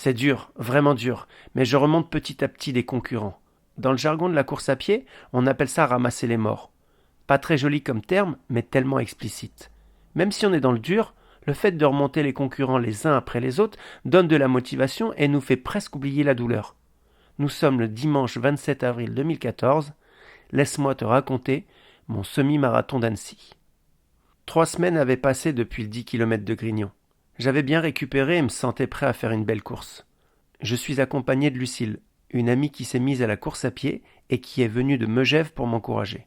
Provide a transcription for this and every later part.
C'est dur, vraiment dur, mais je remonte petit à petit des concurrents. Dans le jargon de la course à pied, on appelle ça ramasser les morts. Pas très joli comme terme, mais tellement explicite. Même si on est dans le dur, le fait de remonter les concurrents les uns après les autres donne de la motivation et nous fait presque oublier la douleur. Nous sommes le dimanche 27 avril 2014. Laisse-moi te raconter mon semi-marathon d'Annecy. 3 semaines avaient passé depuis le 10 km de Grignon. J'avais bien récupéré et me sentais prêt à faire une belle course. Je suis accompagné de Lucille, une amie qui s'est mise à la course à pied et qui est venue de Megève pour m'encourager.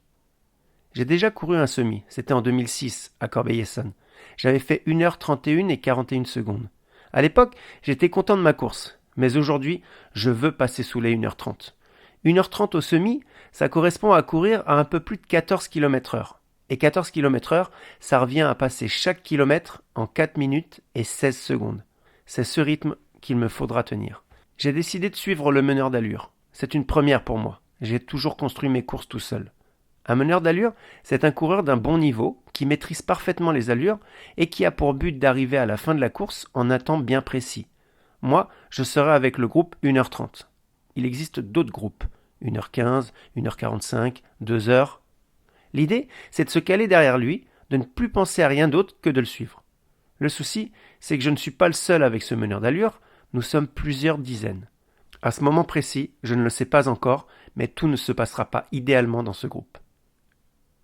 J'ai déjà couru un semi, c'était en 2006, à Corbeil-Essonnes. J'avais fait 1h31 et 41 secondes. À l'époque, j'étais content de ma course, mais aujourd'hui, je veux passer sous les 1h30. 1h30 au semi, ça correspond à courir à un peu plus de 14 km/h. Et 14 km/h, ça revient à passer chaque kilomètre en 4 minutes et 16 secondes. C'est ce rythme qu'il me faudra tenir. J'ai décidé de suivre le meneur d'allure. C'est une première pour moi. J'ai toujours construit mes courses tout seul. Un meneur d'allure, c'est un coureur d'un bon niveau, qui maîtrise parfaitement les allures et qui a pour but d'arriver à la fin de la course en un temps bien précis. Moi, je serai avec le groupe 1h30. Il existe d'autres groupes, 1h15, 1h45, 2h. L'idée, c'est de se caler derrière lui, de ne plus penser à rien d'autre que de le suivre. Le souci, c'est que je ne suis pas le seul avec ce meneur d'allure, nous sommes plusieurs dizaines. À ce moment précis, je ne le sais pas encore, mais tout ne se passera pas idéalement dans ce groupe.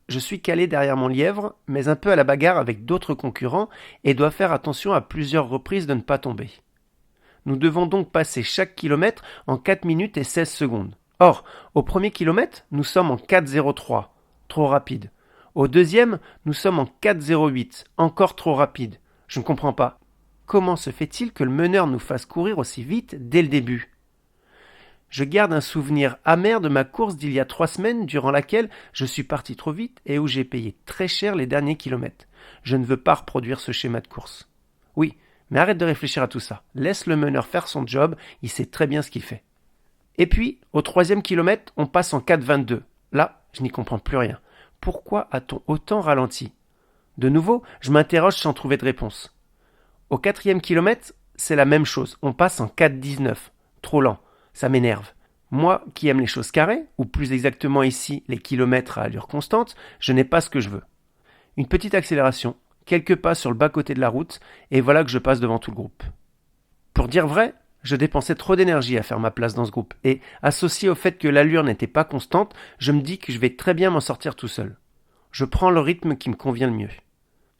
Je suis calé derrière mon lièvre, mais un peu à la bagarre avec d'autres concurrents et dois faire attention à plusieurs reprises de ne pas tomber. Nous devons donc passer chaque kilomètre en 4 minutes et 16 secondes. Or, au premier kilomètre, nous sommes en 4,03, trop rapide. Au deuxième, nous sommes en 4,08, encore trop rapide. Je ne comprends pas. Comment se fait-il que le meneur nous fasse courir aussi vite dès le début ? Je garde un souvenir amer de ma course d'il y a 3 semaines durant laquelle je suis parti trop vite et où j'ai payé très cher les derniers kilomètres. Je ne veux pas reproduire ce schéma de course. Oui, mais arrête de réfléchir à tout ça. Laisse le meneur faire son job, il sait très bien ce qu'il fait. Et puis, au 3e kilomètre, on passe en 4,22. Là, je n'y comprends plus rien. Pourquoi a-t-on autant ralenti ? De nouveau, je m'interroge sans trouver de réponse. Au 4e kilomètre, c'est la même chose. On passe en 4,19. Trop lent. Ça m'énerve. Moi, qui aime les choses carrées, ou plus exactement ici, les kilomètres à allure constante, je n'ai pas ce que je veux. Une petite accélération, quelques pas sur le bas-côté de la route, et voilà que je passe devant tout le groupe. Pour dire vrai, je dépensais trop d'énergie à faire ma place dans ce groupe, et associé au fait que l'allure n'était pas constante, je me dis que je vais très bien m'en sortir tout seul. Je prends le rythme qui me convient le mieux.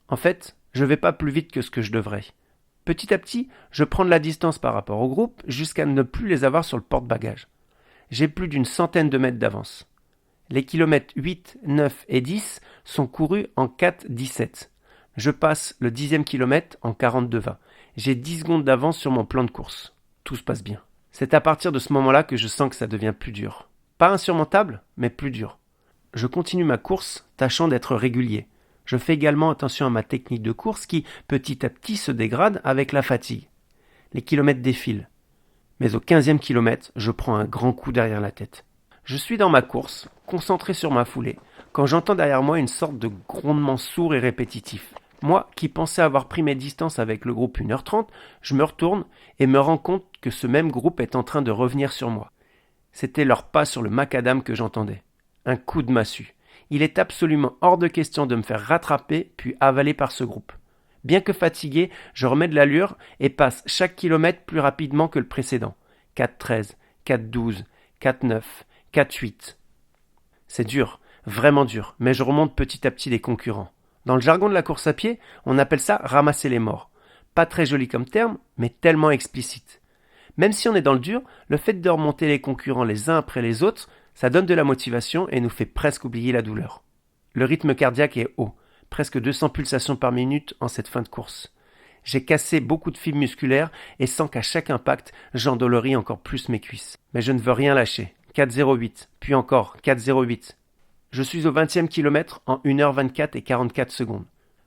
En fait, je vais pas plus vite que ce que je devrais. Petit à petit, je prends de la distance par rapport au groupe jusqu'à ne plus les avoir sur le porte-bagages. J'ai plus d'une centaine de mètres d'avance. Les kilomètres 8, 9 et 10 sont courus en 4,17. Je passe le 10e kilomètre en 42,20. J'ai 10 secondes d'avance sur mon plan de course. Tout se passe bien. C'est à partir de ce moment-là que je sens que ça devient plus dur. Pas insurmontable, mais plus dur. Je continue ma course, tâchant d'être régulier. Je fais également attention à ma technique de course qui, petit à petit, se dégrade avec la fatigue. Les kilomètres défilent. Mais au 15e kilomètre, je prends un grand coup derrière la tête. Je suis dans ma course, concentré sur ma foulée, quand j'entends derrière moi une sorte de grondement sourd et répétitif. Moi, qui pensais avoir pris mes distances avec le groupe 1h30, je me retourne et me rends compte que ce même groupe est en train de revenir sur moi. C'était leur pas sur le macadam que j'entendais. Un coup de massue. Il est absolument hors de question de me faire rattraper puis avaler par ce groupe. Bien que fatigué, je remets de l'allure et passe chaque kilomètre plus rapidement que le précédent. 4,13, 4,12, 4,9, 4,8. C'est dur, vraiment dur, mais je remonte petit à petit les concurrents. Dans le jargon de la course à pied, on appelle ça ramasser les morts. Pas très joli comme terme, mais tellement explicite. Même si on est dans le dur, le fait de remonter les concurrents les uns après les autres, ça donne de la motivation et nous fait presque oublier la douleur. Le rythme cardiaque est haut, presque 200 pulsations par minute en cette fin de course. J'ai cassé beaucoup de fibres musculaires et sens qu'à chaque impact, j'endoloris encore plus mes cuisses. Mais je ne veux rien lâcher. 4,08, puis encore 4,08. Je suis au 20e kilomètre en 1h24 et 44 secondes.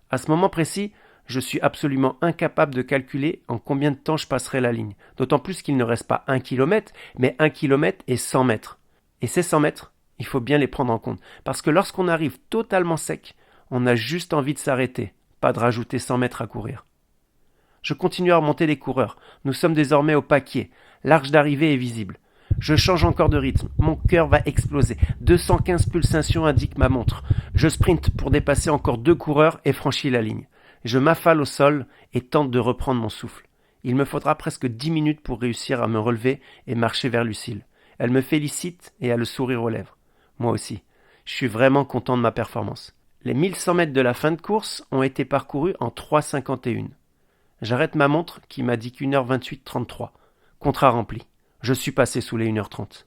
À ce moment précis, je suis absolument incapable de calculer en combien de temps je passerai la ligne. D'autant plus qu'il ne reste pas 1 kilomètre, mais 1 kilomètre et 100 mètres. Et ces 100 mètres, il faut bien les prendre en compte. Parce que lorsqu'on arrive totalement sec, on a juste envie de s'arrêter, pas de rajouter 100 mètres à courir. Je continue à remonter les coureurs. Nous sommes désormais au paquier. L'arche d'arrivée est visible. Je change encore de rythme. Mon cœur va exploser. 215 pulsations indiquent ma montre. Je sprinte pour dépasser encore 2 coureurs et franchis la ligne. Je m'affale au sol et tente de reprendre mon souffle. Il me faudra presque 10 minutes pour réussir à me relever et marcher vers Lucille. Elle me félicite et a le sourire aux lèvres. Moi aussi. Je suis vraiment content de ma performance. Les 1100 mètres de la fin de course ont été parcourus en 3,51. J'arrête ma montre qui m'indique 1h28,33. Contrat rempli. Je suis passé sous les 1h30.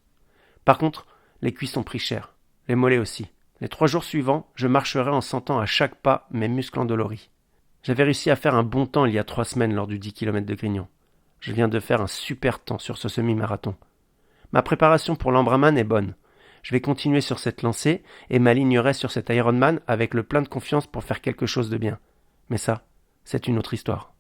Par contre, les cuisses ont pris cher. Les mollets aussi. Les 3 jours suivants, je marcherai en sentant à chaque pas mes muscles endoloris. J'avais réussi à faire un bon temps il y a 3 semaines lors du 10 km de Grignon. Je viens de faire un super temps sur ce semi-marathon. Ma préparation pour l'Ambraman est bonne. Je vais continuer sur cette lancée et m'alignerai sur cet Ironman avec le plein de confiance pour faire quelque chose de bien. Mais ça, c'est une autre histoire.